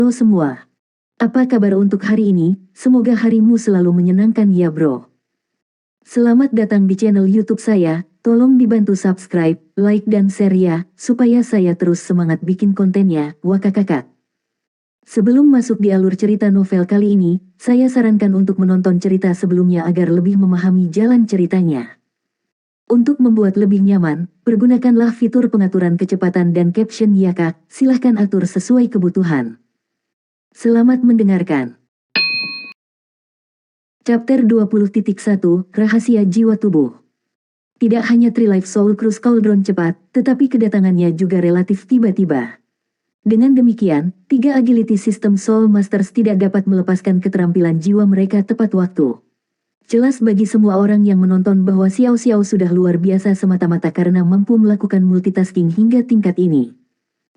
Halo semua. Apa kabar untuk hari ini? Semoga harimu selalu menyenangkan ya bro. Selamat datang di channel YouTube saya. Tolong dibantu subscribe, like dan share ya, supaya saya terus semangat bikin kontennya. Wakakakak. Sebelum masuk di alur cerita novel kali ini, saya sarankan untuk menonton cerita sebelumnya agar lebih memahami jalan ceritanya. Untuk membuat lebih nyaman, pergunakanlah fitur pengaturan kecepatan dan caption ya kak, silahkan atur sesuai kebutuhan. Selamat mendengarkan. Chapter 20.1, Rahasia Jiwa Tubuh. Tidak hanya Trilife Soul Cruise Cauldron cepat, tetapi kedatangannya juga relatif tiba-tiba. Dengan demikian, 3 Agility System Soul Masters tidak dapat melepaskan keterampilan jiwa mereka tepat waktu. Jelas bagi semua orang yang menonton bahwa Xiao Xiao sudah luar biasa semata-mata karena mampu melakukan multitasking hingga tingkat ini.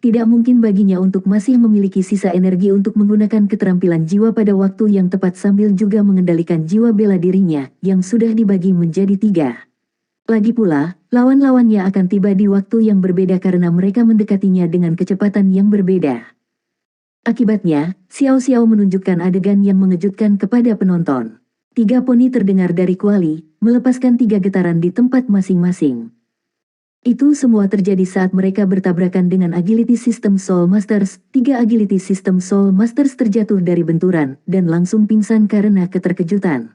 Tidak mungkin baginya untuk masih memiliki sisa energi untuk menggunakan keterampilan jiwa pada waktu yang tepat sambil juga mengendalikan jiwa bela dirinya, yang sudah dibagi menjadi 3. Lagi pula, lawan-lawannya akan tiba di waktu yang berbeda karena mereka mendekatinya dengan kecepatan yang berbeda. Akibatnya, Xiao Xiao menunjukkan adegan yang mengejutkan kepada penonton. 3 poni terdengar dari kuali, melepaskan 3 getaran di tempat masing-masing. Itu semua terjadi saat mereka bertabrakan dengan Agility System Soul Masters. 3 Agility System Soul Masters terjatuh dari benturan, dan langsung pingsan karena keterkejutan.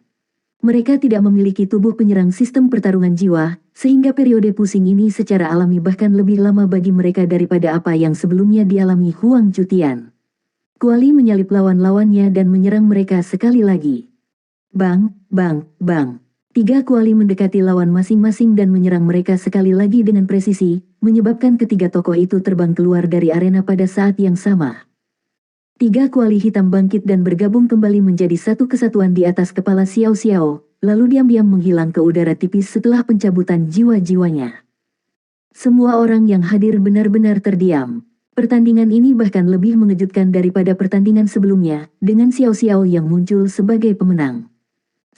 Mereka tidak memiliki tubuh penyerang sistem pertarungan jiwa, sehingga periode pusing ini secara alami bahkan lebih lama bagi mereka daripada apa yang sebelumnya dialami Huang Cutian. Kuali menyalip lawan-lawannya dan menyerang mereka sekali lagi. Bang, bang, bang. 3 kuali mendekati lawan masing-masing dan menyerang mereka sekali lagi dengan presisi, menyebabkan ketiga tokoh itu terbang keluar dari arena pada saat yang sama. 3 kuali hitam bangkit dan bergabung kembali menjadi satu kesatuan di atas kepala Xiao Xiao, lalu diam-diam menghilang ke udara tipis setelah pencabutan jiwa-jiwanya. Semua orang yang hadir benar-benar terdiam. Pertandingan ini bahkan lebih mengejutkan daripada pertandingan sebelumnya, dengan Xiao Xiao yang muncul sebagai pemenang.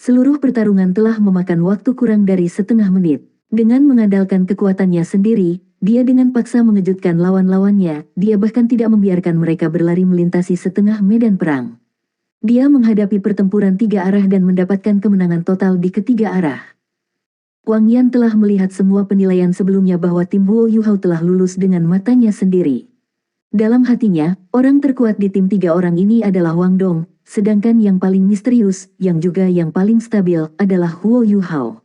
Seluruh pertarungan telah memakan waktu kurang dari setengah menit. Dengan mengandalkan kekuatannya sendiri, dia dengan paksa mengejutkan lawan-lawannya, dia bahkan tidak membiarkan mereka berlari melintasi setengah medan perang. Dia menghadapi pertempuran 3 arah dan mendapatkan kemenangan total di ketiga arah. Wang Yan telah melihat semua penilaian sebelumnya bahwa tim Huo Yuhao telah lulus dengan matanya sendiri. Dalam hatinya, orang terkuat di tim 3 orang ini adalah Wang Dong, sedangkan yang paling misterius, yang juga yang paling stabil, adalah Huo Yuhao.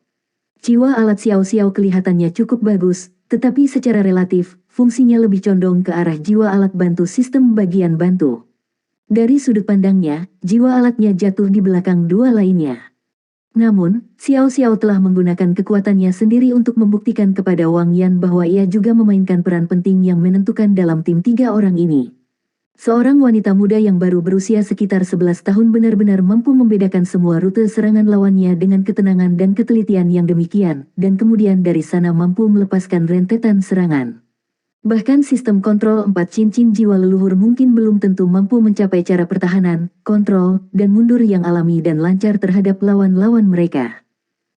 Jiwa alat Xiao Xiao kelihatannya cukup bagus, tetapi secara relatif, fungsinya lebih condong ke arah jiwa alat bantu sistem bagian bantu. Dari sudut pandangnya, jiwa alatnya jatuh di belakang 2 lainnya. Namun, Xiao Xiao telah menggunakan kekuatannya sendiri untuk membuktikan kepada Wang Yan bahwa ia juga memainkan peran penting yang menentukan dalam tim 3 orang ini. Seorang wanita muda yang baru berusia sekitar 11 tahun benar-benar mampu membedakan semua rute serangan lawannya dengan ketenangan dan ketelitian yang demikian, dan kemudian dari sana mampu melepaskan rentetan serangan. Bahkan sistem kontrol 4 cincin jiwa leluhur mungkin belum tentu mampu mencapai cara pertahanan, kontrol, dan mundur yang alami dan lancar terhadap lawan-lawan mereka.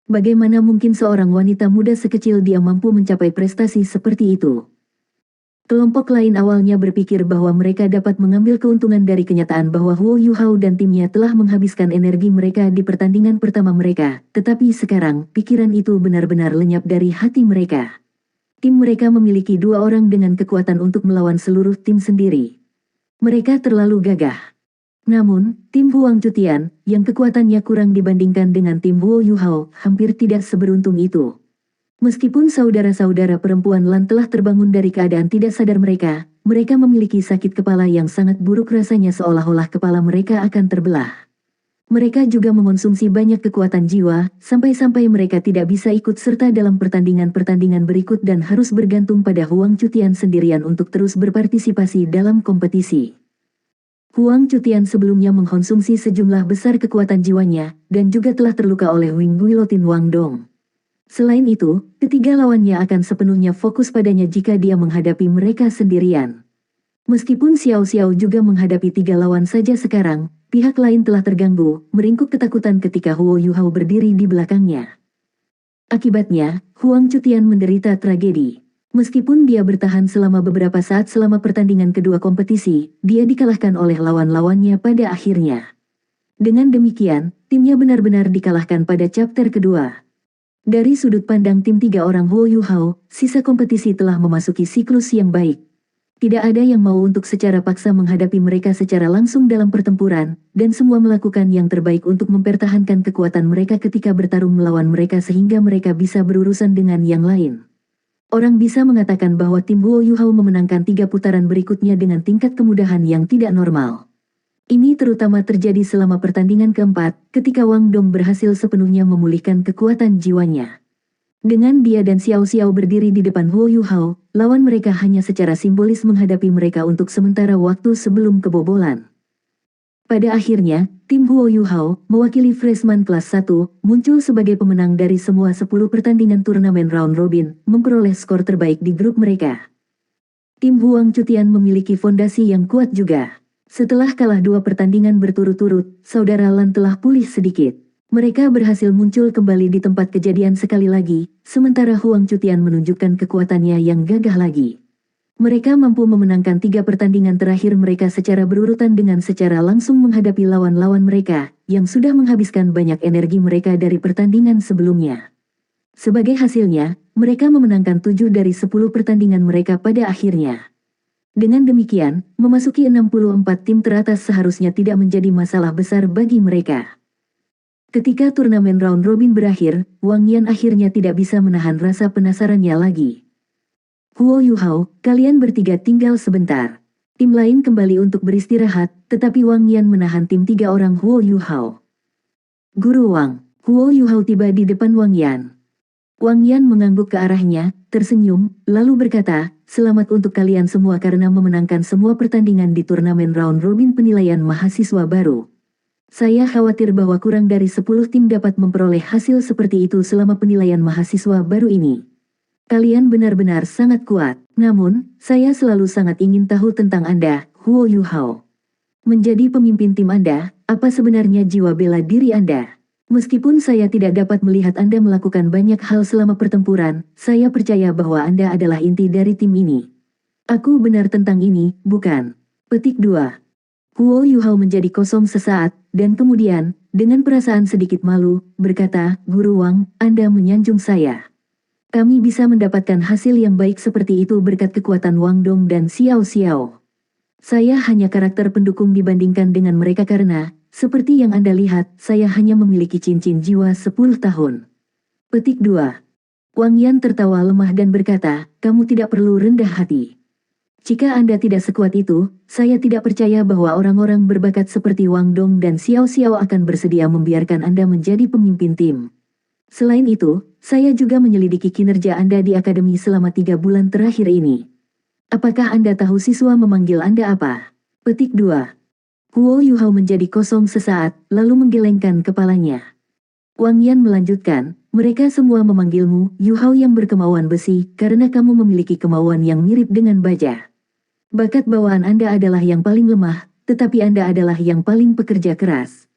Bagaimana mungkin seorang wanita muda sekecil dia mampu mencapai prestasi seperti itu? Kelompok lain awalnya berpikir bahwa mereka dapat mengambil keuntungan dari kenyataan bahwa Huo Yuhao dan timnya telah menghabiskan energi mereka di pertandingan pertama mereka, tetapi sekarang, pikiran itu benar-benar lenyap dari hati mereka. Tim mereka memiliki 2 orang dengan kekuatan untuk melawan seluruh tim sendiri. Mereka terlalu gagah. Namun, tim Huang Cutian, yang kekuatannya kurang dibandingkan dengan tim Huo Yuhao, hampir tidak seberuntung itu. Meskipun saudara-saudara perempuan Lan telah terbangun dari keadaan tidak sadar mereka memiliki sakit kepala yang sangat buruk rasanya seolah-olah kepala mereka akan terbelah. Mereka juga mengonsumsi banyak kekuatan jiwa, sampai-sampai mereka tidak bisa ikut serta dalam pertandingan-pertandingan berikut dan harus bergantung pada Huang Cutian sendirian untuk terus berpartisipasi dalam kompetisi. Huang Cutian sebelumnya mengkonsumsi sejumlah besar kekuatan jiwanya, dan juga telah terluka oleh Wing Guilotin Wang Dong. Selain itu, ketiga lawannya akan sepenuhnya fokus padanya jika dia menghadapi mereka sendirian. Meskipun Xiao Xiao juga menghadapi 3 lawan saja sekarang, pihak lain telah terganggu, meringkuk ketakutan ketika Huo Yuhao berdiri di belakangnya. Akibatnya, Huang Cutian menderita tragedi. Meskipun dia bertahan selama beberapa saat selama pertandingan kedua kompetisi, dia dikalahkan oleh lawan-lawannya pada akhirnya. Dengan demikian, timnya benar-benar dikalahkan pada chapter kedua. Dari sudut pandang tim 3 orang Huo Yu Hao, sisa kompetisi telah memasuki siklus yang baik. Tidak ada yang mau untuk secara paksa menghadapi mereka secara langsung dalam pertempuran, dan semua melakukan yang terbaik untuk mempertahankan kekuatan mereka ketika bertarung melawan mereka sehingga mereka bisa berurusan dengan yang lain. Orang bisa mengatakan bahwa tim Huo Yu Hao memenangkan 3 putaran berikutnya dengan tingkat kemudahan yang tidak normal. Ini terutama terjadi selama pertandingan keempat, ketika Wang Dong berhasil sepenuhnya memulihkan kekuatan jiwanya. Dengan dia dan Xiao Xiao berdiri di depan Huo Yu Hao, lawan mereka hanya secara simbolis menghadapi mereka untuk sementara waktu sebelum kebobolan. Pada akhirnya, tim Huo Yu Hao, mewakili freshman kelas 1, muncul sebagai pemenang dari semua 10 pertandingan turnamen round robin, memperoleh skor terbaik di grup mereka. Tim Huang Cutian memiliki fondasi yang kuat juga. Setelah kalah 2 pertandingan berturut-turut, saudara Lan telah pulih sedikit. Mereka berhasil muncul kembali di tempat kejadian sekali lagi, sementara Huang Cutian menunjukkan kekuatannya yang gagah lagi. Mereka mampu memenangkan 3 pertandingan terakhir mereka secara berurutan dengan secara langsung menghadapi lawan-lawan mereka, yang sudah menghabiskan banyak energi mereka dari pertandingan sebelumnya. Sebagai hasilnya, mereka memenangkan 7 dari 10 pertandingan mereka pada akhirnya. Dengan demikian, memasuki 64 tim teratas seharusnya tidak menjadi masalah besar bagi mereka. Ketika turnamen round robin berakhir, Wang Yan akhirnya tidak bisa menahan rasa penasarannya lagi. Huo Yu Hao, kalian bertiga tinggal sebentar. Tim lain kembali untuk beristirahat, tetapi Wang Yan menahan tim 3 orang Huo Yu Hao. Guru Wang, Huo Yu Hao tiba di depan Wang Yan. Wang Yan mengangguk ke arahnya, tersenyum, lalu berkata, selamat untuk kalian semua karena memenangkan semua pertandingan di turnamen round robin penilaian mahasiswa baru. Saya khawatir bahwa kurang dari 10 tim dapat memperoleh hasil seperti itu selama penilaian mahasiswa baru ini. Kalian benar-benar sangat kuat, namun, saya selalu sangat ingin tahu tentang Anda, Huo Yu Hao. Menjadi pemimpin tim Anda, apa sebenarnya jiwa bela diri Anda? Meskipun saya tidak dapat melihat Anda melakukan banyak hal selama pertempuran, saya percaya bahwa Anda adalah inti dari tim ini. Aku benar tentang ini, bukan? Petik 2. Huo Yu Hao menjadi kosong sesaat, dan kemudian, dengan perasaan sedikit malu, berkata, Guru Wang, Anda menyanjung saya. Kami bisa mendapatkan hasil yang baik seperti itu berkat kekuatan Wang Dong dan Xiao Xiao. Saya hanya karakter pendukung dibandingkan dengan mereka karena, seperti yang Anda lihat, saya hanya memiliki cincin jiwa 10 tahun. Petik 2. Wang Yan tertawa lemah dan berkata, kamu tidak perlu rendah hati. Jika Anda tidak sekuat itu, saya tidak percaya bahwa orang-orang berbakat seperti Wang Dong dan Xiao Xiao akan bersedia membiarkan Anda menjadi pemimpin tim. Selain itu, saya juga menyelidiki kinerja Anda di akademi selama 3 bulan terakhir ini. Apakah Anda tahu siswa memanggil Anda apa? Petik 2. Huo Yu Hao menjadi kosong sesaat, lalu menggelengkan kepalanya. Wang Yan melanjutkan, mereka semua memanggilmu, Yu Hao yang berkemauan besi, karena kamu memiliki kemauan yang mirip dengan baja. Bakat bawaan Anda adalah yang paling lemah, tetapi Anda adalah yang paling pekerja keras.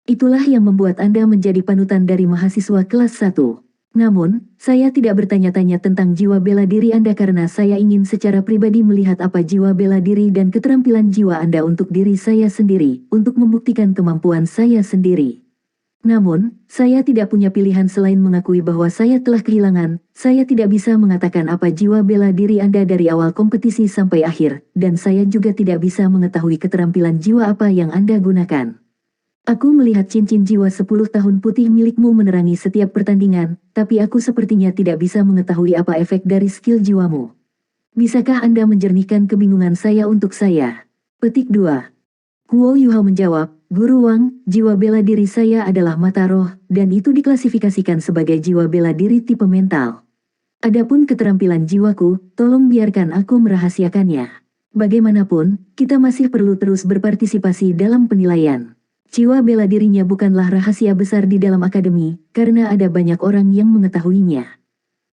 Itulah yang membuat Anda menjadi panutan dari mahasiswa kelas 1. Namun, saya tidak bertanya-tanya tentang jiwa bela diri Anda karena saya ingin secara pribadi melihat apa jiwa bela diri dan keterampilan jiwa Anda untuk diri saya sendiri, untuk membuktikan kemampuan saya sendiri. Namun, saya tidak punya pilihan selain mengakui bahwa saya telah kehilangan, saya tidak bisa mengatakan apa jiwa bela diri Anda dari awal kompetisi sampai akhir, dan saya juga tidak bisa mengetahui keterampilan jiwa apa yang Anda gunakan. Aku melihat cincin jiwa 10 tahun putih milikmu menerangi setiap pertandingan, tapi aku sepertinya tidak bisa mengetahui apa efek dari skill jiwamu. Bisakah Anda menjernihkan kebingungan saya untuk saya? Petik 2. Huo Yu Hao menjawab, Guru Wang, jiwa bela diri saya adalah mata roh, dan itu diklasifikasikan sebagai jiwa bela diri tipe mental. Adapun keterampilan jiwaku, tolong biarkan aku merahasiakannya. Bagaimanapun, kita masih perlu terus berpartisipasi dalam penilaian. Jiwa bela dirinya bukanlah rahasia besar di dalam akademi, karena ada banyak orang yang mengetahuinya.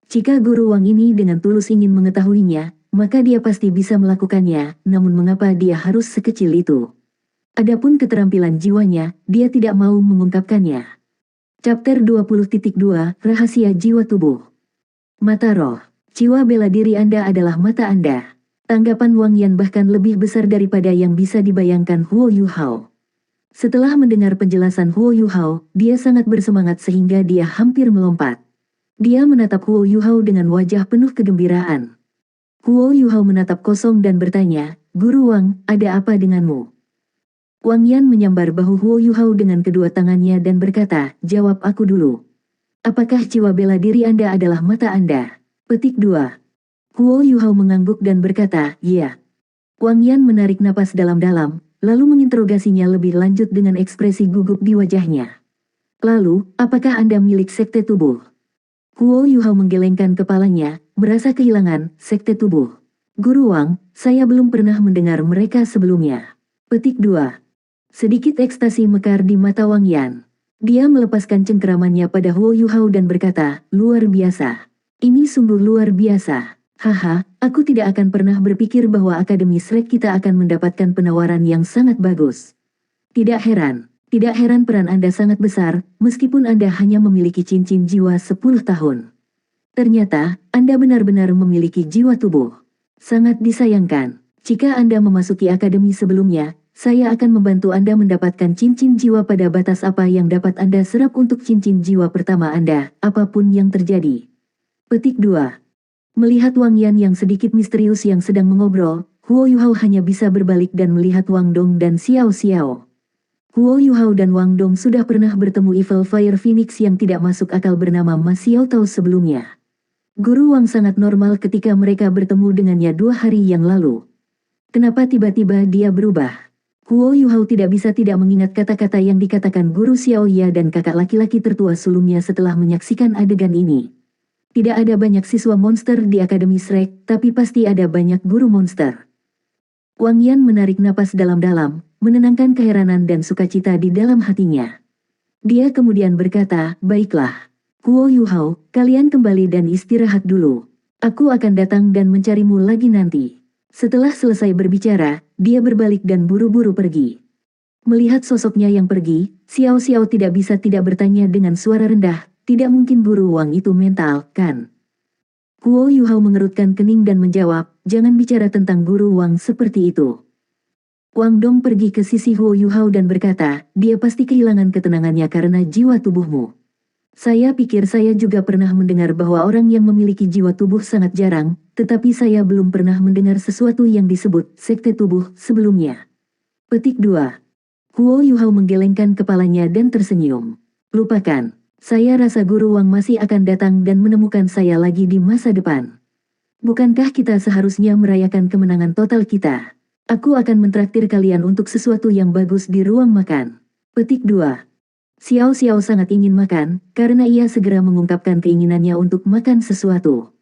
Jika Guru Wang ini dengan tulus ingin mengetahuinya, maka dia pasti bisa melakukannya, namun mengapa dia harus sekecil itu? Adapun keterampilan jiwanya, dia tidak mau mengungkapkannya. Chapter 20.2, Rahasia Jiwa Tubuh. Mata Roh. Jiwa bela diri Anda adalah mata Anda. Tanggapan Wang Yan bahkan lebih besar daripada yang bisa dibayangkan Huo Yuhao. Setelah mendengar penjelasan Huo Yuhao, dia sangat bersemangat sehingga dia hampir melompat. Dia menatap Huo Yuhao dengan wajah penuh kegembiraan. Huo Yuhao menatap kosong dan bertanya, "Guru Wang, ada apa denganmu?" Wang Yan menyambar bahu Huo Yuhao dengan kedua tangannya dan berkata, "Jawab aku dulu. Apakah jiwa bela diri Anda adalah mata Anda?" Petik 2. Huo Yuhao mengangguk dan berkata, "Iya." Wang Yan menarik napas dalam-dalam, lalu menginterogasinya lebih lanjut dengan ekspresi gugup di wajahnya. "Lalu, apakah Anda milik sekte tubuh?" Huo Yuhao menggelengkan kepalanya, merasa kehilangan sekte tubuh. "Guru Wang, saya belum pernah mendengar mereka sebelumnya." Petik 2. Sedikit ekstasi mekar di mata Wang Yan. Dia melepaskan cengkeramannya pada Huo Yuhao dan berkata, "Luar biasa. Ini sungguh luar biasa. Haha, aku tidak akan pernah berpikir bahwa Akademi Shrek kita akan mendapatkan penawaran yang sangat bagus. Tidak heran peran Anda sangat besar, meskipun Anda hanya memiliki cincin jiwa 10 tahun. Ternyata, Anda benar-benar memiliki jiwa tubuh. Sangat disayangkan, jika Anda memasuki akademi sebelumnya, saya akan membantu Anda mendapatkan cincin jiwa pada batas apa yang dapat Anda serap untuk cincin jiwa pertama Anda, apapun yang terjadi." Petik 2. Melihat Wang Yan yang sedikit misterius yang sedang mengobrol, Huo Yuhao hanya bisa berbalik dan melihat Wang Dong dan Xiao Xiao. Huo Yuhao dan Wang Dong sudah pernah bertemu Evil Fire Phoenix yang tidak masuk akal bernama Ma Xiao Tao sebelumnya. Guru Wang sangat normal ketika mereka bertemu dengannya 2 hari yang lalu. Kenapa tiba-tiba dia berubah? Huo Yuhao tidak bisa tidak mengingat kata-kata yang dikatakan Guru Xiao Ya dan kakak laki-laki tertua sulungnya setelah menyaksikan adegan ini. Tidak ada banyak siswa monster di Akademi Shrek, tapi pasti ada banyak guru monster. Wang Yan menarik napas dalam-dalam, menenangkan keheranan dan sukacita di dalam hatinya. Dia kemudian berkata, "Baiklah. Huo Yuhao, kalian kembali dan istirahat dulu. Aku akan datang dan mencarimu lagi nanti." Setelah selesai berbicara, dia berbalik dan buru-buru pergi. Melihat sosoknya yang pergi, Xiao Xiao tidak bisa tidak bertanya dengan suara rendah, "Tidak mungkin Guru Wang itu mental, kan?" Huo Yuhao mengerutkan kening dan menjawab, "Jangan bicara tentang Guru Wang seperti itu." Wang Dong pergi ke sisi Huo Yuhao dan berkata, "Dia pasti kehilangan ketenangannya karena jiwa tubuhmu. Saya pikir saya juga pernah mendengar bahwa orang yang memiliki jiwa tubuh sangat jarang, tetapi saya belum pernah mendengar sesuatu yang disebut sekte tubuh sebelumnya." Petik 2. Huo Yuhao menggelengkan kepalanya dan tersenyum. "Lupakan. Saya rasa Guru Wang masih akan datang dan menemukan saya lagi di masa depan. Bukankah kita seharusnya merayakan kemenangan total kita? Aku akan mentraktir kalian untuk sesuatu yang bagus di ruang makan." Petik 2. Xiao Xiao sangat ingin makan, karena ia segera mengungkapkan keinginannya untuk makan sesuatu.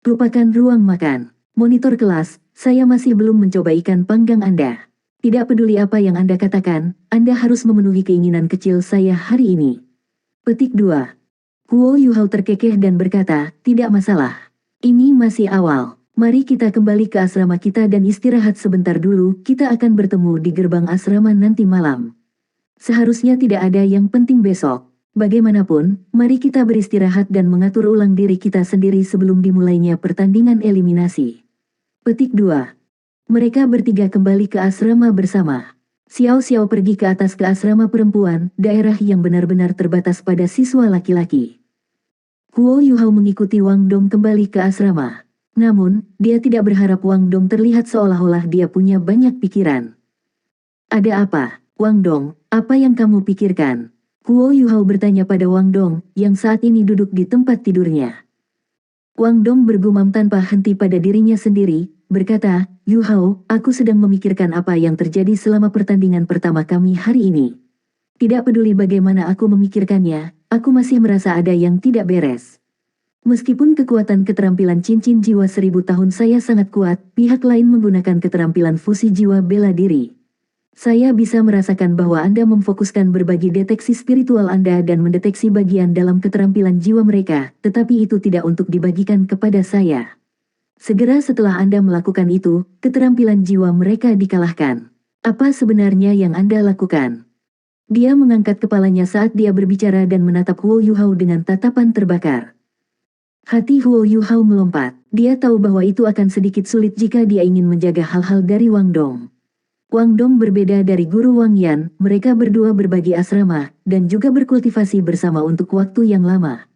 "Lupakan ruang makan. Monitor kelas, saya masih belum mencoba ikan panggang Anda. Tidak peduli apa yang Anda katakan, Anda harus memenuhi keinginan kecil saya hari ini." Petik 2. Huo Yuhao terkekeh dan berkata, "Tidak masalah. Ini masih awal. Mari kita kembali ke asrama kita dan istirahat sebentar dulu, kita akan bertemu di gerbang asrama nanti malam. Seharusnya tidak ada yang penting besok. Bagaimanapun, mari kita beristirahat dan mengatur ulang diri kita sendiri sebelum dimulainya pertandingan eliminasi." Petik 2. Mereka bertiga kembali ke asrama bersama. Xiao Xiao pergi ke atas ke asrama perempuan, daerah yang benar-benar terbatas pada siswa laki-laki. Huo Yuhao mengikuti Wang Dong kembali ke asrama. Namun, dia tidak berharap Wang Dong terlihat seolah-olah dia punya banyak pikiran. "Ada apa, Wang Dong? Apa yang kamu pikirkan?" Huo Yuhao bertanya pada Wang Dong, yang saat ini duduk di tempat tidurnya. Wang Dong bergumam tanpa henti pada dirinya sendiri, berkata, "Yuhao, aku sedang memikirkan apa yang terjadi selama pertandingan pertama kami hari ini. Tidak peduli bagaimana aku memikirkannya, aku masih merasa ada yang tidak beres. Meskipun kekuatan keterampilan cincin jiwa 1000 tahun saya sangat kuat, pihak lain menggunakan keterampilan fusi jiwa bela diri. Saya bisa merasakan bahwa Anda memfokuskan berbagi deteksi spiritual Anda dan mendeteksi bagian dalam keterampilan jiwa mereka, tetapi itu tidak untuk dibagikan kepada saya. Segera setelah Anda melakukan itu, keterampilan jiwa mereka dikalahkan. Apa sebenarnya yang Anda lakukan?" Dia mengangkat kepalanya saat dia berbicara dan menatap Huo Yuhao dengan tatapan terbakar. Hati Huo Yuhao melompat. Dia tahu bahwa itu akan sedikit sulit jika dia ingin menjaga hal-hal dari Wang Dong. Wang Dong berbeda dari guru Wang Yan, mereka berdua berbagi asrama, dan juga berkultivasi bersama untuk waktu yang lama.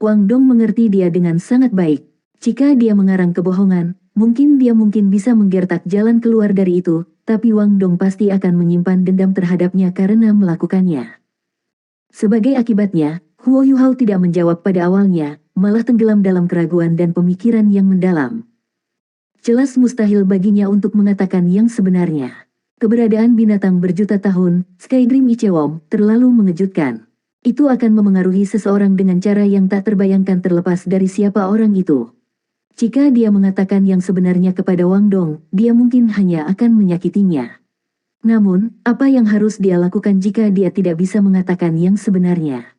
Wang Dong mengerti dia dengan sangat baik. Jika dia mengarang kebohongan, mungkin dia bisa menggertak jalan keluar dari itu, tapi Wang Dong pasti akan menyimpan dendam terhadapnya karena melakukannya. Sebagai akibatnya, Huo Yuhao tidak menjawab pada awalnya, malah tenggelam dalam keraguan dan pemikiran yang mendalam. Jelas mustahil baginya untuk mengatakan yang sebenarnya. Keberadaan binatang berjuta tahun, Skydream Ichewom, terlalu mengejutkan. Itu akan memengaruhi seseorang dengan cara yang tak terbayangkan terlepas dari siapa orang itu. Jika dia mengatakan yang sebenarnya kepada Wang Dong, dia mungkin hanya akan menyakitinya. Namun, apa yang harus dia lakukan jika dia tidak bisa mengatakan yang sebenarnya?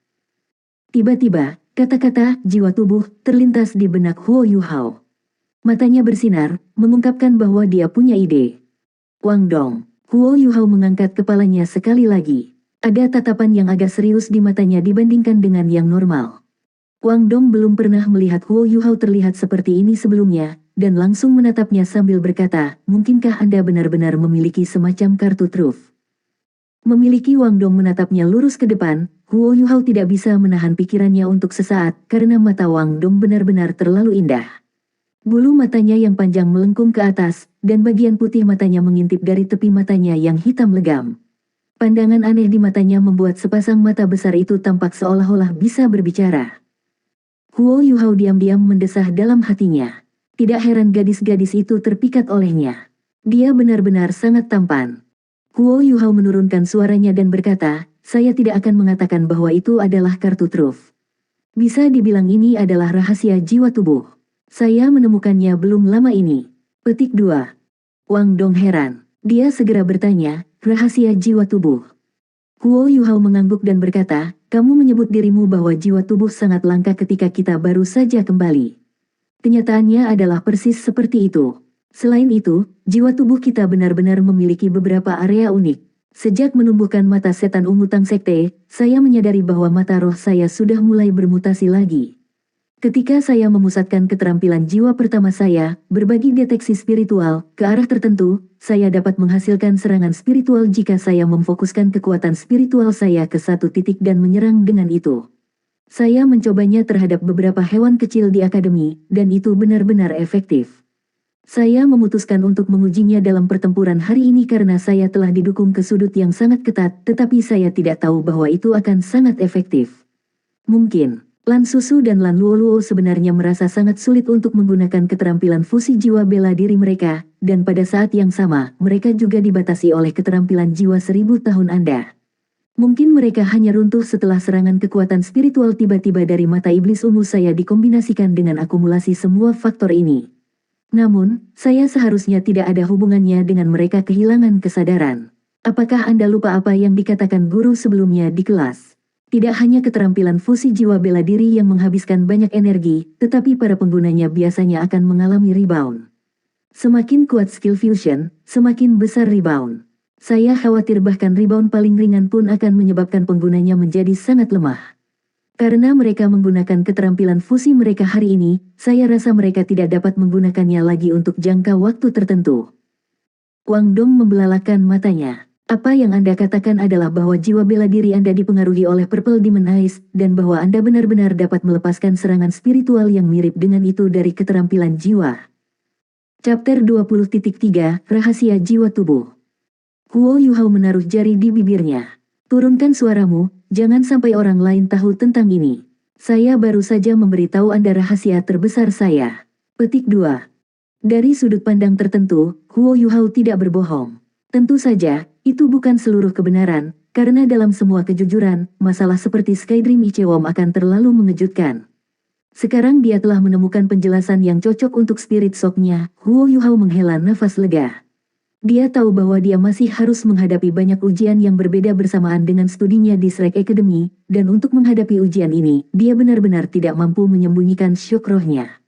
Tiba-tiba, kata-kata jiwa tubuh terlintas di benak Huo Yuhao. Matanya bersinar, mengungkapkan bahwa dia punya ide. Wang Dong. Huo Yuhao mengangkat kepalanya sekali lagi. Ada tatapan yang agak serius di matanya dibandingkan dengan yang normal. Wang Dong belum pernah melihat Huo Yuhao terlihat seperti ini sebelumnya, dan langsung menatapnya sambil berkata, mungkinkah Anda benar-benar memiliki semacam kartu truf? Memiliki Wang Dong menatapnya lurus ke depan, Huo Yuhao tidak bisa menahan pikirannya untuk sesaat karena mata Wang Dong benar-benar terlalu indah. Bulu matanya yang panjang melengkung ke atas, dan bagian putih matanya mengintip dari tepi matanya yang hitam legam. Pandangan aneh di matanya membuat sepasang mata besar itu tampak seolah-olah bisa berbicara. Huo Yuhao diam-diam mendesah dalam hatinya. Tidak heran gadis-gadis itu terpikat olehnya. Dia benar-benar sangat tampan. Huo Yuhao menurunkan suaranya dan berkata, saya tidak akan mengatakan bahwa itu adalah kartu truf. Bisa dibilang ini adalah rahasia jiwa tubuh. Saya menemukannya belum lama ini. Petik 2. Wang Dong heran. Dia segera bertanya, rahasia jiwa tubuh. Huo Yuhao mengangguk dan berkata, kamu menyebut dirimu bahwa jiwa tubuh sangat langka ketika kita baru saja kembali. Kenyataannya adalah persis seperti itu. Selain itu, jiwa tubuh kita benar-benar memiliki beberapa area unik. Sejak menumbuhkan mata setan ungu Tang Sekte, saya menyadari bahwa mata roh saya sudah mulai bermutasi lagi. Ketika saya memusatkan keterampilan jiwa pertama saya, berbagi deteksi spiritual, ke arah tertentu, saya dapat menghasilkan serangan spiritual jika saya memfokuskan kekuatan spiritual saya ke satu titik dan menyerang dengan itu. Saya mencobanya terhadap beberapa hewan kecil di akademi, dan itu benar-benar efektif. Saya memutuskan untuk mengujinya dalam pertempuran hari ini karena saya telah didukung ke sudut yang sangat ketat, tetapi saya tidak tahu bahwa itu akan sangat efektif. Mungkin Lan Susu dan Lan Luoluo sebenarnya merasa sangat sulit untuk menggunakan keterampilan fusi jiwa bela diri mereka, dan pada saat yang sama, mereka juga dibatasi oleh keterampilan jiwa 1000 tahun Anda. Mungkin mereka hanya runtuh setelah serangan kekuatan spiritual tiba-tiba dari mata iblis ungu saya dikombinasikan dengan akumulasi semua faktor ini. Namun, saya seharusnya tidak ada hubungannya dengan mereka kehilangan kesadaran. Apakah Anda lupa apa yang dikatakan guru sebelumnya di kelas? Tidak hanya keterampilan fusi jiwa bela diri yang menghabiskan banyak energi, tetapi para penggunanya biasanya akan mengalami rebound. Semakin kuat skill fusion, semakin besar rebound. Saya khawatir bahkan rebound paling ringan pun akan menyebabkan penggunanya menjadi sangat lemah. Karena mereka menggunakan keterampilan fusi mereka hari ini, saya rasa mereka tidak dapat menggunakannya lagi untuk jangka waktu tertentu. Wang Dong membelalakan matanya. Apa yang Anda katakan adalah bahwa jiwa bela diri Anda dipengaruhi oleh Purple Demon Eyes, dan bahwa Anda benar-benar dapat melepaskan serangan spiritual yang mirip dengan itu dari keterampilan jiwa. Chapter 20.3 Rahasia Jiwa Tubuh. Huo Yuhao menaruh jari di bibirnya. Turunkan suaramu, jangan sampai orang lain tahu tentang ini. Saya baru saja memberitahu Anda rahasia terbesar saya. Petik 2. Dari sudut pandang tertentu, Huo Yuhao tidak berbohong. Tentu saja, itu bukan seluruh kebenaran, karena dalam semua kejujuran, masalah seperti Skydream Ichewom akan terlalu mengejutkan. Sekarang dia telah menemukan penjelasan yang cocok untuk spirit shock-nya. Huo Yuhao menghela nafas lega. Dia tahu bahwa dia masih harus menghadapi banyak ujian yang berbeda bersamaan dengan studinya di Shrek Academy, dan untuk menghadapi ujian ini, dia benar-benar tidak mampu menyembunyikan syok rohnya.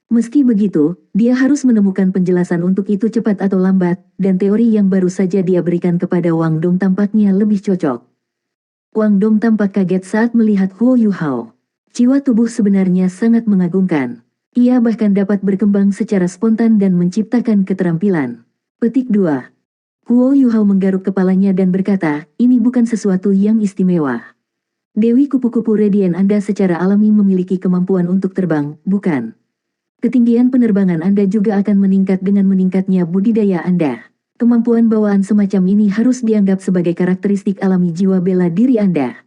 Meski begitu, dia harus menemukan penjelasan untuk itu cepat atau lambat, dan teori yang baru saja dia berikan kepada Wang Dong tampaknya lebih cocok. Wang Dong tampak kaget saat melihat Huo Yuhao. Jiwa tubuh sebenarnya sangat mengagumkan. Ia bahkan dapat berkembang secara spontan dan menciptakan keterampilan. Petik 2. Huo Yuhao menggaruk kepalanya dan berkata, ini bukan sesuatu yang istimewa. Dewi kupu-kupu radian Anda secara alami memiliki kemampuan untuk terbang, bukan? Ketinggian penerbangan Anda juga akan meningkat dengan meningkatnya budidaya Anda. Kemampuan bawaan semacam ini harus dianggap sebagai karakteristik alami jiwa bela diri Anda.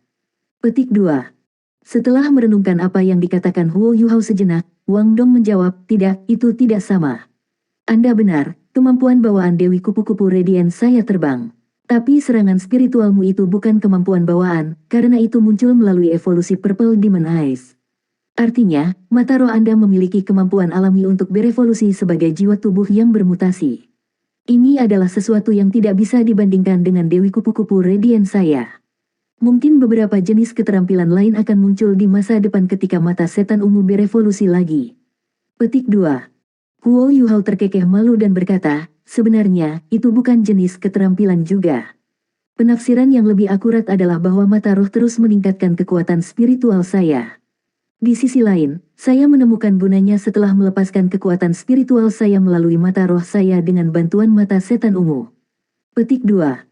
Petik 2. Setelah merenungkan apa yang dikatakan Huo Yuhao sejenak, Wang Dong menjawab, tidak, itu tidak sama. Anda benar, kemampuan bawaan Dewi kupu-kupu radian saya terbang. Tapi serangan spiritualmu itu bukan kemampuan bawaan, karena itu muncul melalui evolusi Purple Demon Eyes. Artinya, mata roh Anda memiliki kemampuan alami untuk berevolusi sebagai jiwa tubuh yang bermutasi. Ini adalah sesuatu yang tidak bisa dibandingkan dengan Dewi kupu-kupu radian saya. Mungkin beberapa jenis keterampilan lain akan muncul di masa depan ketika mata setan ungu berevolusi lagi. Petik 2. Huo Yuhao terkekeh malu dan berkata, sebenarnya, itu bukan jenis keterampilan juga. Penafsiran yang lebih akurat adalah bahwa mata roh terus meningkatkan kekuatan spiritual saya. Di sisi lain, saya menemukan gunanya setelah melepaskan kekuatan spiritual saya melalui mata roh saya dengan bantuan mata setan ungu. Petik 2.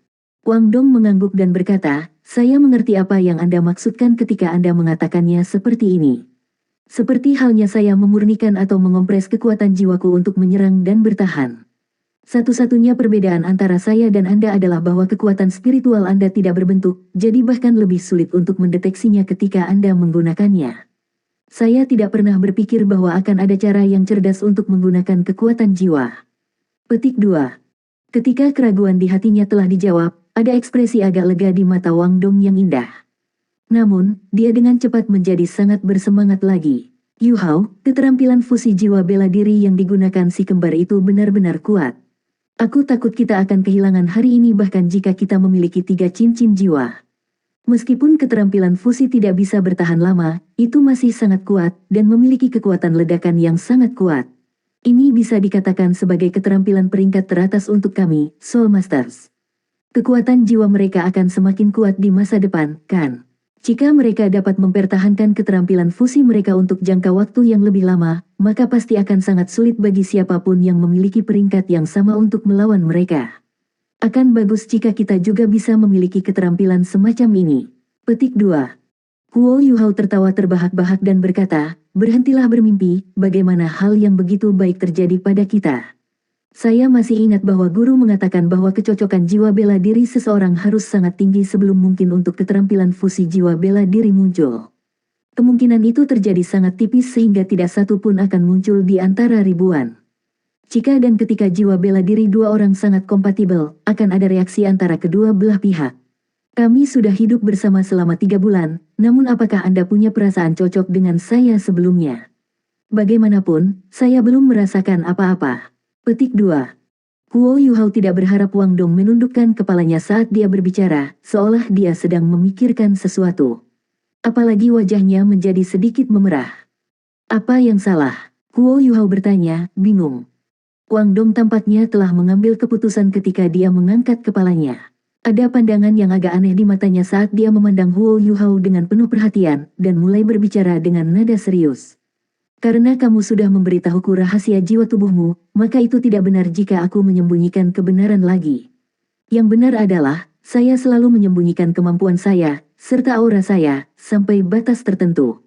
Wang Dong mengangguk dan berkata, saya mengerti apa yang Anda maksudkan ketika Anda mengatakannya seperti ini. Seperti halnya saya memurnikan atau mengompres kekuatan jiwaku untuk menyerang dan bertahan. Satu-satunya perbedaan antara saya dan Anda adalah bahwa kekuatan spiritual Anda tidak berbentuk, jadi bahkan lebih sulit untuk mendeteksinya ketika Anda menggunakannya. Saya tidak pernah berpikir bahwa akan ada cara yang cerdas untuk menggunakan kekuatan jiwa. Petik 2. Ketika keraguan di hatinya telah dijawab, ada ekspresi agak lega di mata Wang Dong yang indah. Namun, dia dengan cepat menjadi sangat bersemangat lagi. Yuhao, keterampilan fusi jiwa bela diri yang digunakan si kembar itu benar-benar kuat. Aku takut kita akan kehilangan hari ini bahkan jika kita memiliki 3 cincin jiwa. Meskipun keterampilan fusi tidak bisa bertahan lama, itu masih sangat kuat dan memiliki kekuatan ledakan yang sangat kuat. Ini bisa dikatakan sebagai keterampilan peringkat teratas untuk kami, Soul Masters. Kekuatan jiwa mereka akan semakin kuat di masa depan, kan? Jika mereka dapat mempertahankan keterampilan fusi mereka untuk jangka waktu yang lebih lama, maka pasti akan sangat sulit bagi siapapun yang memiliki peringkat yang sama untuk melawan mereka. Akan bagus jika kita juga bisa memiliki keterampilan semacam ini. Petik 2. Huo Yuhao tertawa terbahak-bahak dan berkata, berhentilah bermimpi, bagaimana hal yang begitu baik terjadi pada kita. Saya masih ingat bahwa guru mengatakan bahwa kecocokan jiwa bela diri seseorang harus sangat tinggi sebelum mungkin untuk keterampilan fusi jiwa bela diri muncul. Kemungkinan itu terjadi sangat tipis sehingga tidak satu pun akan muncul di antara ribuan. Jika dan ketika jiwa bela diri dua orang sangat kompatibel, akan ada reaksi antara kedua belah pihak. Kami sudah hidup bersama selama 3 bulan, namun apakah Anda punya perasaan cocok dengan saya sebelumnya? Bagaimanapun, saya belum merasakan apa-apa. Petik 2. Huo Yuhao tidak berharap Wang Dong menundukkan kepalanya saat dia berbicara, seolah dia sedang memikirkan sesuatu. Apalagi wajahnya menjadi sedikit memerah. Apa yang salah? Huo Yuhao bertanya, bingung. Wang Dong tampaknya telah mengambil keputusan ketika dia mengangkat kepalanya. Ada pandangan yang agak aneh di matanya saat dia memandang Huo Yuhao dengan penuh perhatian, dan mulai berbicara dengan nada serius. Karena kamu sudah memberitahuku rahasia jiwa tubuhmu, maka itu tidak benar jika aku menyembunyikan kebenaran lagi. Yang benar adalah, saya selalu menyembunyikan kemampuan saya, serta aura saya, sampai batas tertentu.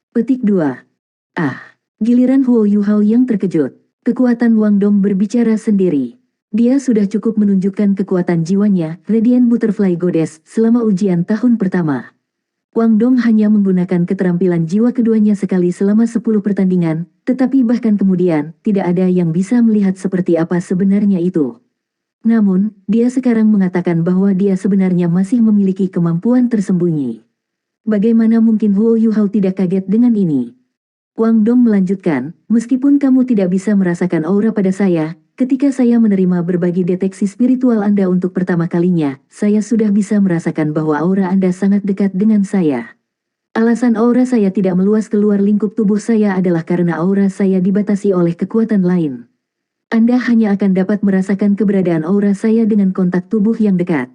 Petik 2. Ah, giliran Huo Yuhao yang terkejut. Kekuatan Wang Dong berbicara sendiri. Dia sudah cukup menunjukkan kekuatan jiwanya, Radiant Butterfly Goddess, selama ujian tahun pertama. Wang Dong hanya menggunakan keterampilan jiwa keduanya sekali selama 10 pertandingan, tetapi bahkan kemudian, tidak ada yang bisa melihat seperti apa sebenarnya itu. Namun, dia sekarang mengatakan bahwa dia sebenarnya masih memiliki kemampuan tersembunyi. Bagaimana mungkin Huo Yuhao tidak kaget dengan ini? Wang Dong melanjutkan, meskipun kamu tidak bisa merasakan aura pada saya, ketika saya menerima berbagi deteksi spiritual Anda untuk pertama kalinya, saya sudah bisa merasakan bahwa aura Anda sangat dekat dengan saya. Alasan aura saya tidak meluas keluar lingkup tubuh saya adalah karena aura saya dibatasi oleh kekuatan lain. Anda hanya akan dapat merasakan keberadaan aura saya dengan kontak tubuh yang dekat.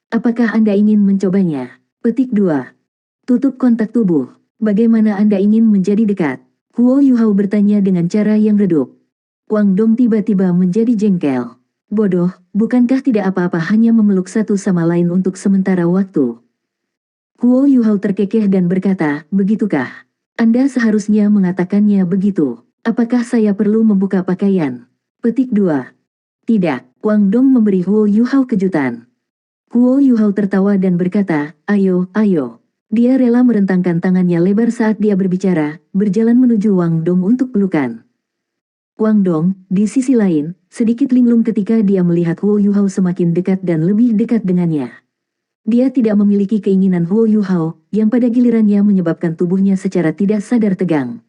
Apakah Anda ingin mencobanya? Petik 2. Tutup kontak tubuh. Bagaimana Anda ingin menjadi dekat? Huo Yuhao bertanya dengan cara yang redup. Wang Dong tiba-tiba menjadi jengkel. Bodoh, bukankah tidak apa-apa hanya memeluk satu sama lain untuk sementara waktu? Huo Yuhao terkekeh dan berkata, begitukah? Anda seharusnya mengatakannya begitu. Apakah saya perlu membuka pakaian? Petik 2. Tidak, Wang Dong memberi Huo Yuhao kejutan. Huo Yuhao tertawa dan berkata, ayo, ayo. Dia rela merentangkan tangannya lebar saat dia berbicara, berjalan menuju Wang Dong untuk pelukan. Wang Dong, di sisi lain, sedikit linglung ketika dia melihat Huo Yuhao semakin dekat dan lebih dekat dengannya. Dia tidak memiliki keinginan Huo Yuhao, yang pada gilirannya menyebabkan tubuhnya secara tidak sadar tegang.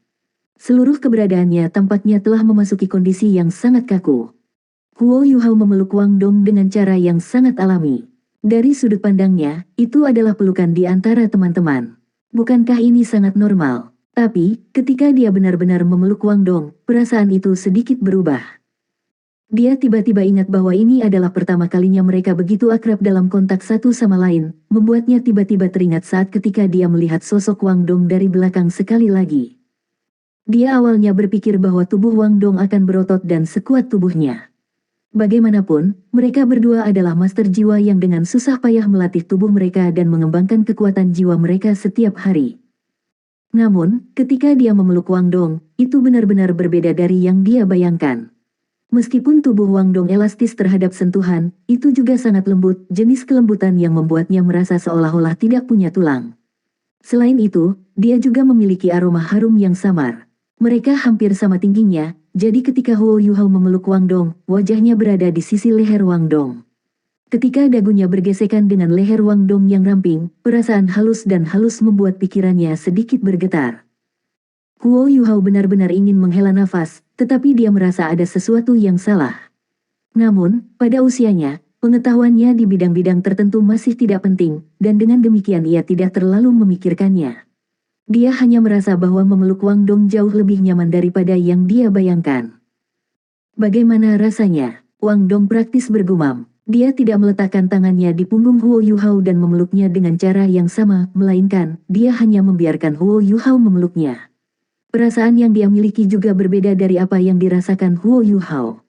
Seluruh keberadaannya tampaknya telah memasuki kondisi yang sangat kaku. Huo Yuhao memeluk Wang Dong dengan cara yang sangat alami. Dari sudut pandangnya, itu adalah pelukan di antara teman-teman. Bukankah ini sangat normal? Tapi, ketika dia benar-benar memeluk Wang Dong, perasaan itu sedikit berubah. Dia tiba-tiba ingat bahwa ini adalah pertama kalinya mereka begitu akrab dalam kontak satu sama lain, membuatnya tiba-tiba teringat saat ketika dia melihat sosok Wang Dong dari belakang sekali lagi. Dia awalnya berpikir bahwa tubuh Wang Dong akan berotot dan sekuat tubuhnya. Bagaimanapun, mereka berdua adalah master jiwa yang dengan susah payah melatih tubuh mereka dan mengembangkan kekuatan jiwa mereka setiap hari. Namun, ketika dia memeluk Wang Dong, itu benar-benar berbeda dari yang dia bayangkan. Meskipun tubuh Wang Dong elastis terhadap sentuhan, itu juga sangat lembut, jenis kelembutan yang membuatnya merasa seolah-olah tidak punya tulang. Selain itu, dia juga memiliki aroma harum yang samar. Mereka hampir sama tingginya, jadi ketika Huo Yuhao memeluk Wang Dong, wajahnya berada di sisi leher Wang Dong. Ketika dagunya bergesekan dengan leher Wang Dong yang ramping, perasaan halus dan halus membuat pikirannya sedikit bergetar. Huo Yuhao benar-benar ingin menghela nafas, tetapi dia merasa ada sesuatu yang salah. Namun, pada usianya, pengetahuannya di bidang-bidang tertentu masih tidak penting, dan dengan demikian ia tidak terlalu memikirkannya. Dia hanya merasa bahwa memeluk Wang Dong jauh lebih nyaman daripada yang dia bayangkan. Bagaimana rasanya? Wang Dong praktis bergumam. Dia tidak meletakkan tangannya di punggung Huo Yuhao dan memeluknya dengan cara yang sama, melainkan, dia hanya membiarkan Huo Yuhao memeluknya. Perasaan yang dia miliki juga berbeda dari apa yang dirasakan Huo Yuhao.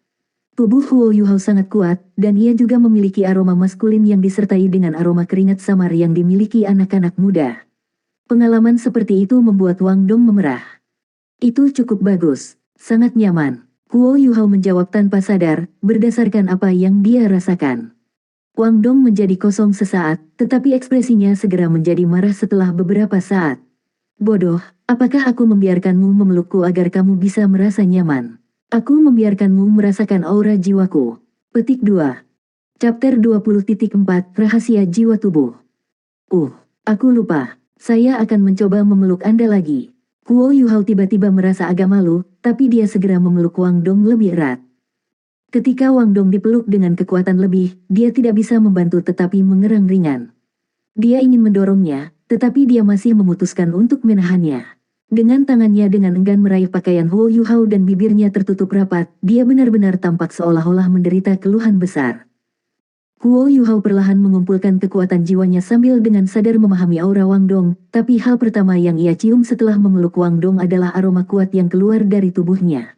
Tubuh Huo Yuhao sangat kuat, dan ia juga memiliki aroma maskulin yang disertai dengan aroma keringat samar yang dimiliki anak-anak muda. Pengalaman seperti itu membuat Wang Dong memerah. Itu cukup bagus, sangat nyaman. Huo Yuhao menjawab tanpa sadar, berdasarkan apa yang dia rasakan. Wang Dong menjadi kosong sesaat, tetapi ekspresinya segera menjadi marah setelah beberapa saat. Bodoh, apakah aku membiarkanmu memelukku agar kamu bisa merasa nyaman? Aku membiarkanmu merasakan aura jiwaku. Petik 2. Chapter 20.4 Rahasia Jiwa Tubuh. Aku lupa. Saya akan mencoba memeluk Anda lagi. Huo Yuhao tiba-tiba merasa agak malu, tapi dia segera memeluk Wang Dong lebih erat. Ketika Wang Dong dipeluk dengan kekuatan lebih, dia tidak bisa membantu tetapi mengerang ringan. Dia ingin mendorongnya, tetapi dia masih memutuskan untuk menahannya. Dengan tangannya dengan enggan meraih pakaian Huo Yuhao dan bibirnya tertutup rapat, dia benar-benar tampak seolah-olah menderita keluhan besar. Huo Yuhao perlahan mengumpulkan kekuatan jiwanya sambil dengan sadar memahami aura Wang Dong, tapi hal pertama yang ia cium setelah memeluk Wang Dong adalah aroma kuat yang keluar dari tubuhnya.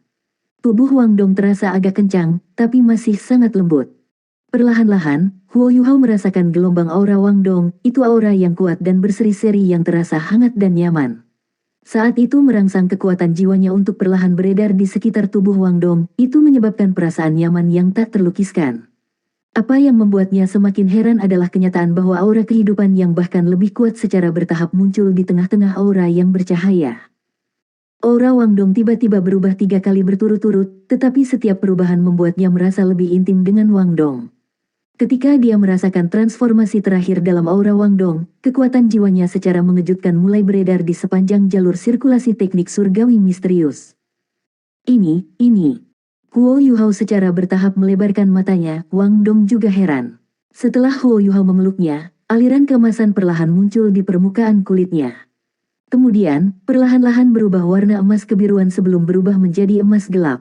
Tubuh Wang Dong terasa agak kencang, tapi masih sangat lembut. Perlahan-lahan, Huo Yuhao merasakan gelombang aura Wang Dong, itu aura yang kuat dan berseri-seri yang terasa hangat dan nyaman. Saat itu merangsang kekuatan jiwanya untuk perlahan beredar di sekitar tubuh Wang Dong, itu menyebabkan perasaan nyaman yang tak terlukiskan. Apa yang membuatnya semakin heran adalah kenyataan bahwa aura kehidupan yang bahkan lebih kuat secara bertahap muncul di tengah-tengah aura yang bercahaya. Aura Wang Dong tiba-tiba berubah 3 kali berturut-turut, tetapi setiap perubahan membuatnya merasa lebih intim dengan Wang Dong. Ketika dia merasakan transformasi terakhir dalam aura Wang Dong, kekuatan jiwanya secara mengejutkan mulai beredar di sepanjang jalur sirkulasi teknik surgawi misterius. Ini. Huo Yuhao secara bertahap melebarkan matanya, Wang Dong juga heran. Setelah Huo Yuhao memeluknya, aliran keemasan perlahan muncul di permukaan kulitnya. Kemudian, perlahan-lahan berubah warna emas kebiruan sebelum berubah menjadi emas gelap.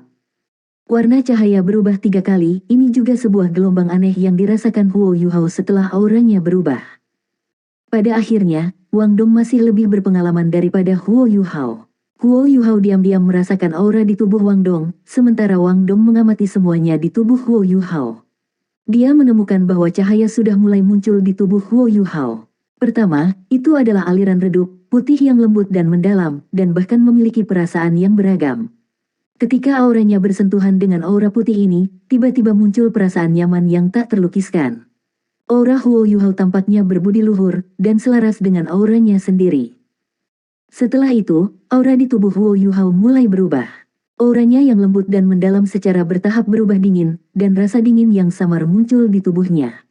Warna cahaya berubah 3 kali, ini juga sebuah gelombang aneh yang dirasakan Huo Yuhao setelah auranya berubah. Pada akhirnya, Wang Dong masih lebih berpengalaman daripada Huo Yuhao. Huo Yuhao diam-diam merasakan aura di tubuh Wang Dong, sementara Wang Dong mengamati semuanya di tubuh Huo Yuhao. Dia menemukan bahwa cahaya sudah mulai muncul di tubuh Huo Yuhao. Pertama, itu adalah aliran redup, putih yang lembut dan mendalam, dan bahkan memiliki perasaan yang beragam. Ketika auranya bersentuhan dengan aura putih ini, tiba-tiba muncul perasaan nyaman yang tak terlukiskan. Aura Huo Yuhao tampaknya berbudi luhur, dan selaras dengan auranya sendiri. Setelah itu, aura di tubuh Huo Yuhao mulai berubah. Auranya yang lembut dan mendalam secara bertahap berubah dingin, dan rasa dingin yang samar muncul di tubuhnya.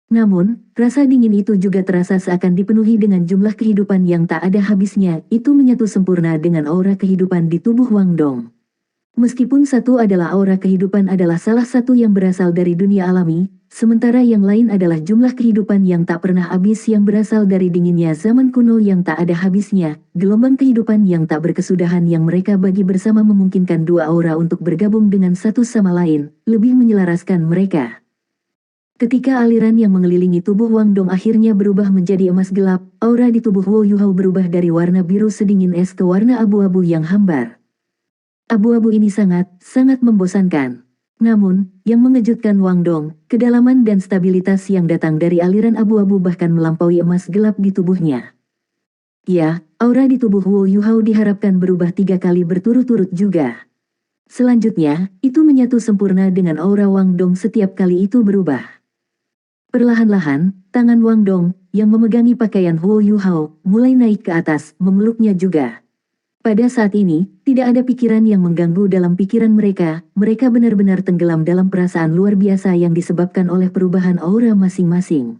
Namun, rasa dingin itu juga terasa seakan dipenuhi dengan jumlah kehidupan yang tak ada habisnya, itu menyatu sempurna dengan aura kehidupan di tubuh Wang Dong. Meskipun satu adalah aura kehidupan adalah salah satu yang berasal dari dunia alami, sementara yang lain adalah jumlah kehidupan yang tak pernah habis yang berasal dari dinginnya zaman kuno yang tak ada habisnya, gelombang kehidupan yang tak berkesudahan yang mereka bagi bersama memungkinkan dua aura untuk bergabung dengan satu sama lain, lebih menyelaraskan mereka. Ketika aliran yang mengelilingi tubuh Wang Dong akhirnya berubah menjadi emas gelap, aura di tubuh Huo Yuhao berubah dari warna biru sedingin es ke warna abu-abu yang hambar. Abu-abu ini sangat membosankan. Namun, yang mengejutkan Wang Dong, kedalaman dan stabilitas yang datang dari aliran abu-abu bahkan melampaui emas gelap di tubuhnya. Ya, aura di tubuh Huo Yuhao diharapkan berubah 3 kali berturut-turut juga. Selanjutnya, itu menyatu sempurna dengan aura Wang Dong setiap kali itu berubah. Perlahan-lahan, tangan Wang Dong, yang memegangi pakaian Huo Yuhao, mulai naik ke atas, memeluknya juga. Pada saat ini, tidak ada pikiran yang mengganggu dalam pikiran mereka benar-benar tenggelam dalam perasaan luar biasa yang disebabkan oleh perubahan aura masing-masing.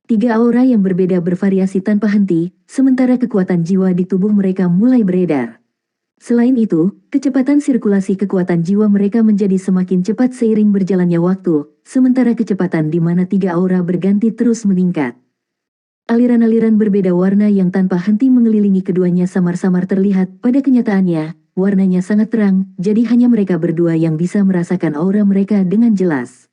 3 aura yang berbeda bervariasi tanpa henti, sementara kekuatan jiwa di tubuh mereka mulai beredar. Selain itu, kecepatan sirkulasi kekuatan jiwa mereka menjadi semakin cepat seiring berjalannya waktu, sementara kecepatan di mana 3 aura berganti terus meningkat. Aliran-aliran berbeda warna yang tanpa henti mengelilingi keduanya samar-samar terlihat, pada kenyataannya, warnanya sangat terang, jadi hanya mereka berdua yang bisa merasakan aura mereka dengan jelas.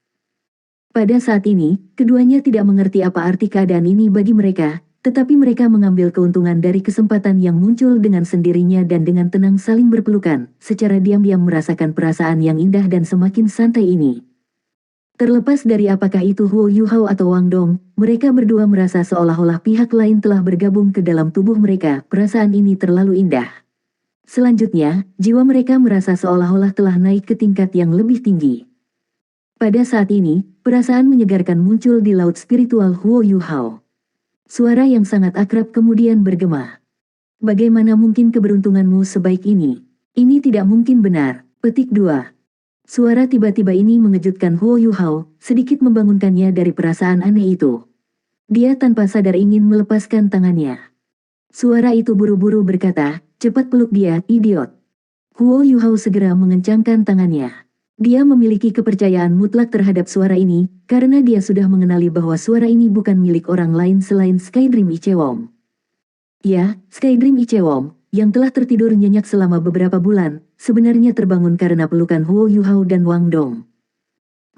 Pada saat ini, keduanya tidak mengerti apa arti keadaan ini bagi mereka, tetapi mereka mengambil keuntungan dari kesempatan yang muncul dengan sendirinya dan dengan tenang saling berpelukan, secara diam-diam merasakan perasaan yang indah dan semakin santai ini. Terlepas dari apakah itu Huo Yuhao atau Wang Dong, mereka berdua merasa seolah-olah pihak lain telah bergabung ke dalam tubuh mereka, perasaan ini terlalu indah. Selanjutnya, jiwa mereka merasa seolah-olah telah naik ke tingkat yang lebih tinggi. Pada saat ini, perasaan menyegarkan muncul di laut spiritual Huo Yuhao. Suara yang sangat akrab kemudian bergema. Bagaimana mungkin keberuntunganmu sebaik ini? Ini tidak mungkin benar. Petik 2. Suara tiba-tiba ini mengejutkan Huo Yuhao, sedikit membangunkannya dari perasaan aneh itu. Dia tanpa sadar ingin melepaskan tangannya. Suara itu buru-buru berkata, cepat peluk dia, idiot. Huo Yuhao segera mengencangkan tangannya. Dia memiliki kepercayaan mutlak terhadap suara ini, karena dia sudah mengenali bahwa suara ini bukan milik orang lain selain Skydream Ichewom. Ya, Skydream Ichewom, yang telah tertidur nyenyak selama beberapa bulan, sebenarnya terbangun karena pelukan Huo Yuhao dan Wang Dong.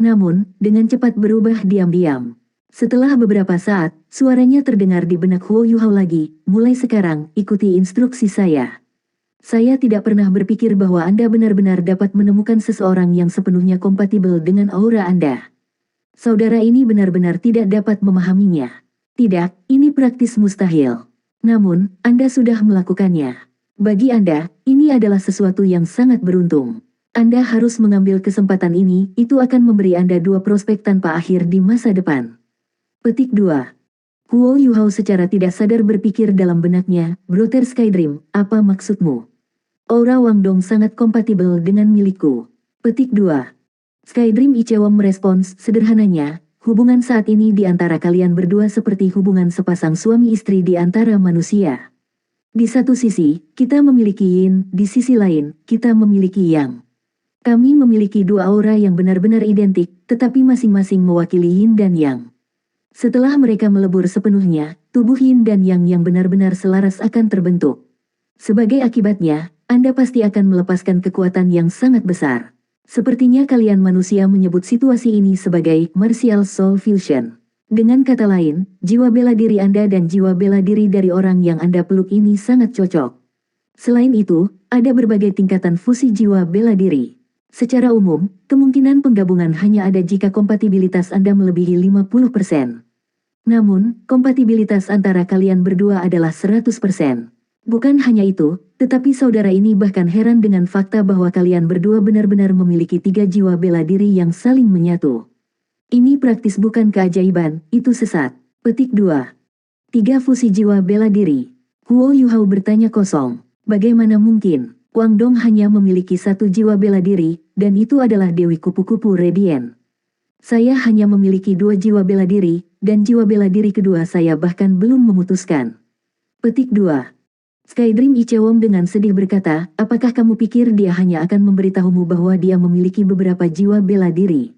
Namun, dengan cepat berubah diam-diam. Setelah beberapa saat, suaranya terdengar di benak Huo Yuhao lagi, mulai sekarang, ikuti instruksi saya. Saya tidak pernah berpikir bahwa Anda benar-benar dapat menemukan seseorang yang sepenuhnya kompatibel dengan aura Anda. Saudara ini benar-benar tidak dapat memahaminya. Tidak, ini praktis mustahil. Namun, Anda sudah melakukannya. Bagi Anda, ini adalah sesuatu yang sangat beruntung. Anda harus mengambil kesempatan ini, itu akan memberi Anda 2 prospek tanpa akhir di masa depan. Petik 2. Huo Yuhao secara tidak sadar berpikir dalam benaknya, Brother Skydream, apa maksudmu? Aura Wang Dong sangat kompatibel dengan milikku. Petik 2. Skydream Ichewom merespons, sederhananya, hubungan saat ini di antara kalian berdua seperti hubungan sepasang suami istri di antara manusia. Di satu sisi, kita memiliki yin, di sisi lain, kita memiliki yang. Kami memiliki 2 aura yang benar-benar identik, tetapi masing-masing mewakili yin dan yang. Setelah mereka melebur sepenuhnya, tubuh yin dan yang benar-benar selaras akan terbentuk. Sebagai akibatnya, Anda pasti akan melepaskan kekuatan yang sangat besar. Sepertinya kalian manusia menyebut situasi ini sebagai martial soul fusion. Dengan kata lain, jiwa bela diri Anda dan jiwa bela diri dari orang yang Anda peluk ini sangat cocok. Selain itu, ada berbagai tingkatan fusi jiwa bela diri. Secara umum, kemungkinan penggabungan hanya ada jika kompatibilitas Anda melebihi 50%. Namun, kompatibilitas antara kalian berdua adalah 100%. Bukan hanya itu, tetapi saudara ini bahkan heran dengan fakta bahwa kalian berdua benar-benar memiliki 3 jiwa bela diri yang saling menyatu. Ini praktis bukan keajaiban, itu sesat. Petik 2. 3 fusi jiwa bela diri. Huo Yuhao bertanya kosong. Bagaimana mungkin? Wang Dong hanya memiliki 1 jiwa bela diri, dan itu adalah Dewi Kupu-Kupu Radiant. Saya hanya memiliki 2 jiwa bela diri, dan jiwa bela diri kedua saya bahkan belum memutuskan. Petik 2. Skydream Ichewon dengan sedih berkata, apakah kamu pikir dia hanya akan memberitahumu bahwa dia memiliki beberapa jiwa bela diri?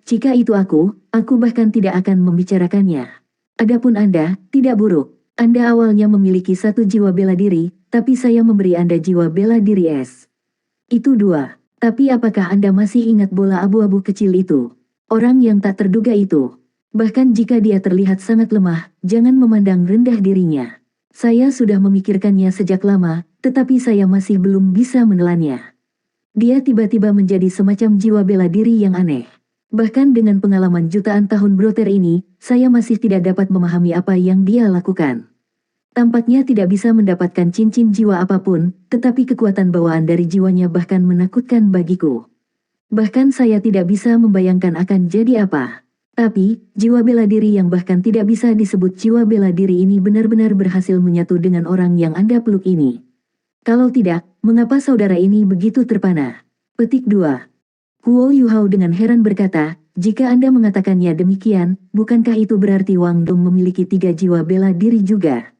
Jika itu aku bahkan tidak akan membicarakannya. Adapun Anda, tidak buruk. Anda awalnya memiliki 1 jiwa bela diri, tapi saya memberi Anda jiwa bela diri S. Itu 2. Tapi apakah Anda masih ingat bola abu-abu kecil itu? Orang yang tak terduga itu. Bahkan jika dia terlihat sangat lemah, jangan memandang rendah dirinya. Saya sudah memikirkannya sejak lama, tetapi saya masih belum bisa menelannya. Dia tiba-tiba menjadi semacam jiwa bela diri yang aneh. Bahkan dengan pengalaman jutaan tahun broter ini, saya masih tidak dapat memahami apa yang dia lakukan. Tampaknya tidak bisa mendapatkan cincin jiwa apapun, tetapi kekuatan bawaan dari jiwanya bahkan menakutkan bagiku. Bahkan saya tidak bisa membayangkan akan jadi apa. Tapi, jiwa bela diri yang bahkan tidak bisa disebut jiwa bela diri ini benar-benar berhasil menyatu dengan orang yang Anda peluk ini. Kalau tidak, mengapa saudara ini begitu terpana? Petik 2. Huo Yuhao dengan heran berkata, jika Anda mengatakannya demikian, bukankah itu berarti Wang Dong memiliki 3 jiwa bela diri juga?